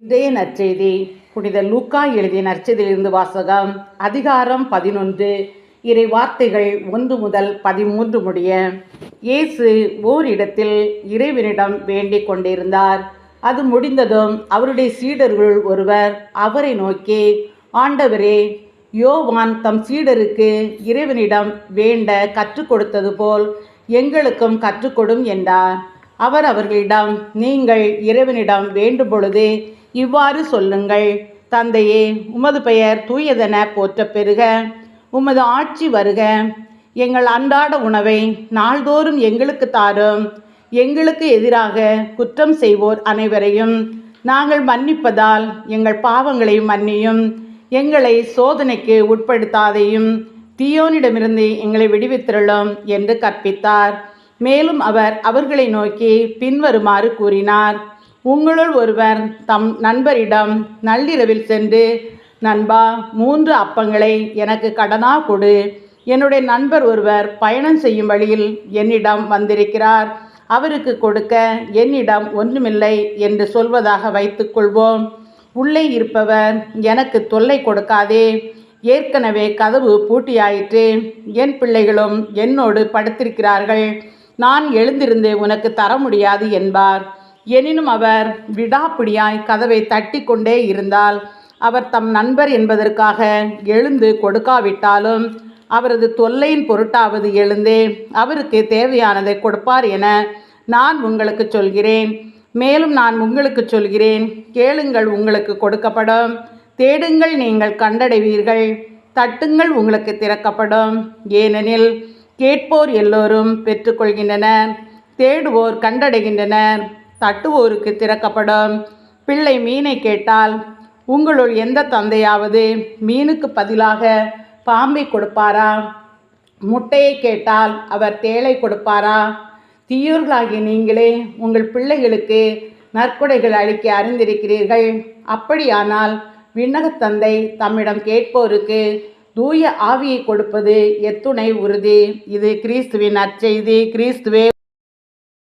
இன்றைய நற்செய்தி புனித லூக்கா எழுதிய நற்செய்தியிலிருந்து வாசகம். அதிகாரம் 11, இறை வார்த்தைகள் 1 முதல் 13 முடிய. இயேசு ஓரிடத்தில் இறைவனிடம் வேண்டிக் கொண்டிருந்தார். அது முடிந்ததும் அவருடைய சீடர்கள் ஒருவர் அவரை நோக்கி, ஆண்டவரே, யோவான் தம் சீடருக்கு இறைவனிடம் வேண்ட கற்றுக் கொடுத்தது போல் எங்களுக்கும் கற்றுக்கொடும் என்றார். அவர் அவர்களிடம், நீங்கள் இறைவனிடம் வேண்டும் பொழுது இவ்வாறு சொல்லுங்கள்: தந்தையே, உமது பெயர் தூயதென போற்றப் பெறுக. உமது ஆட்சி வருக. எங்கள் அன்றாட உணவை நாள்தோறும் எங்களுக்கு தாரும். எங்களுக்கு எதிராக குற்றம் செய்வோர் அனைவரையும் நாங்கள் மன்னிப்பதால் எங்கள் பாவங்களை மன்னியும். எங்களை சோதனைக்கு உட்படுத்தாதையும், தீயோனிடமிருந்து எங்களை விடுவித்திரளும் என்று கற்பித்தார். மேலும் அவர் அவர்களை நோக்கி பின்வருமாறு கூறினார்: உங்களுள் ஒருவர் தம் நண்பரிடம் நள்ளிரவில் சென்று, நண்பா, 3 அப்பங்களை எனக்கு கடனாக கொடு. என்னுடைய நண்பர் ஒருவர் பயணம் செய்யும் வழியில் என்னிடம் வந்திருக்கிறார். அவருக்கு கொடுக்க என்னிடம் ஒன்றுமில்லை என்று சொல்வதாக வைத்துக்கொள்வோம். உள்ளே இருப்பவர், எனக்கு தொல்லை கொடுக்காதே, ஏற்கனவே கதவு பூட்டியாயிற்று, என் பிள்ளைகளும் என்னோடு படுத்திருக்கிறார்கள், நான் எழுந்திருந்து உனக்கு தர முடியாது என்பார். எனினும் அவர் விடாப்பிடியாய் கதவை தட்டி கொண்டே இருந்தால், அவர் தம் நண்பர் என்பதற்காக எழுந்து கொடுக்காவிட்டாலும் அவரது தொல்லையின் பொருட்டாவது எழுந்தே அவருக்கு தேவையானதை கொடுப்பார் என நான் உங்களுக்கு சொல்கிறேன். மேலும் நான் உங்களுக்கு சொல்கிறேன், கேளுங்கள், உங்களுக்கு கொடுக்கப்படும்; தேடுங்கள், நீங்கள் கண்டடைவீர்கள்; தட்டுங்கள், உங்களுக்கு திறக்கப்படும். ஏனெனில் கேட்போர் எல்லோரும் பெற்றுக்கொள்கின்றனர், தேடுவோர் கண்டடைகின்றனர், தட்டுவோருக்கு திறக்கப்படும். பிள்ளை மீனை கேட்டால் உங்களுள் எந்த தந்தையாவது மீனுக்கு பதிலாக பாம்பை கொடுப்பாரா? முட்டையை கேட்டால் அவர் தேளை கொடுப்பாரா? தீயோர்களாகிய நீங்களே உங்கள் பிள்ளைகளுக்கு நற்கொடைகள் அளிக்க அறிந்திருக்கிறீர்கள். அப்படியானால் விண்ணகத் தந்தை தம்மிடம் கேட்போருக்கு தூய ஆவியை கொடுப்பது எத்துணை உறுதி. இது கிறிஸ்துவின் நற்செய்தி. கிறிஸ்துவே